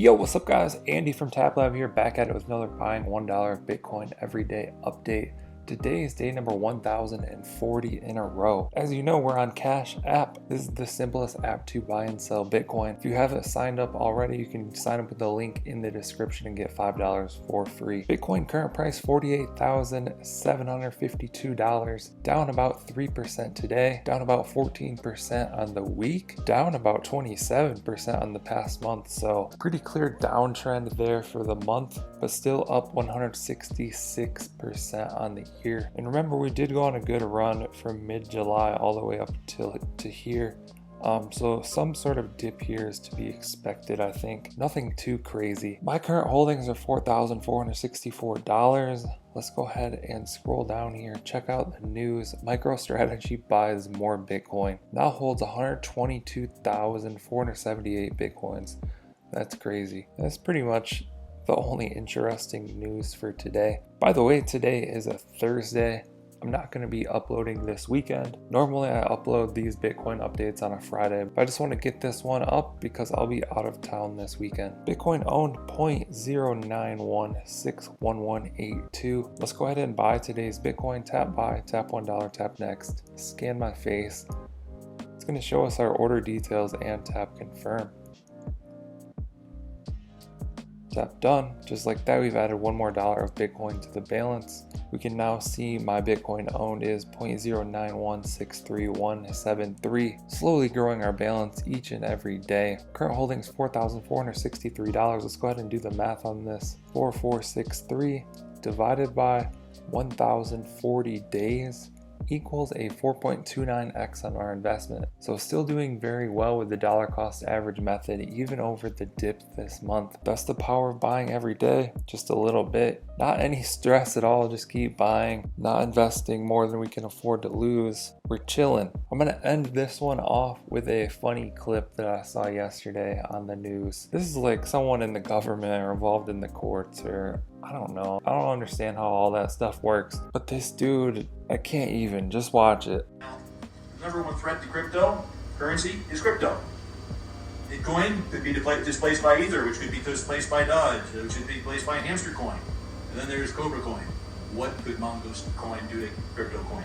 Yo, what's up guys? Andy from TapLab here, back at it with another buying $1 Bitcoin everyday update. Today is day number 1040 in a row. As you know, we're on Cash App. This is the simplest app to buy and sell Bitcoin. If you haven't signed up already, you can sign up with the link in the description and get $5 for free. Bitcoin current price $48,752, down about 3% today, down about 14% on the week, down about 27% on the past month. So pretty clear downtrend there for the month, but still up 166% on the year. And remember, we did go on a good run from mid-July all the way up to here. So some sort of dip here is to be expected, I think. Nothing too crazy. My current holdings are $4,464. Let's go ahead and scroll down here. Check out the news. MicroStrategy buys more Bitcoin. Now holds 122,478 Bitcoins. That's crazy. That's pretty much the only interesting news for today. By the way, today is a Thursday. I'm not going to be uploading this weekend. Normally I upload these Bitcoin updates on a Friday, but I just want to get this one up because I'll be out of town this weekend. Bitcoin owned 0.091611182. Let's go ahead and buy today's Bitcoin. Tap buy, tap $1, tap next, scan my face. It's going to show us our order details and tap confirm. Tap done. Just like that, we've added one more dollar of Bitcoin to the balance. We can now see my Bitcoin owned is 0.091631173, slowly growing our balance each and every day. Current holdings $4,463. Let's go ahead and do the math on this. 4463 divided by 1040 days equals a 4.29x on our investment. So still doing very well with the dollar cost average method, even over the dip this month. That's the power of buying every day, just a little bit. Not any stress at all, just keep buying, not investing more than we can afford to lose. We're chilling. I'm gonna end this one off with a funny clip that I saw yesterday on the news. This is like someone in the government or involved in the courts, or I don't know. I don't understand how all that stuff works. But this dude, I can't even. Just watch it. The number one threat to cryptocurrency is crypto. Bitcoin could be displaced by Ether, which could be displaced by Dodge, which could be displaced by Hamster Coin. And then there's Cobra Coin. What could Mongoose Coin do to crypto coin?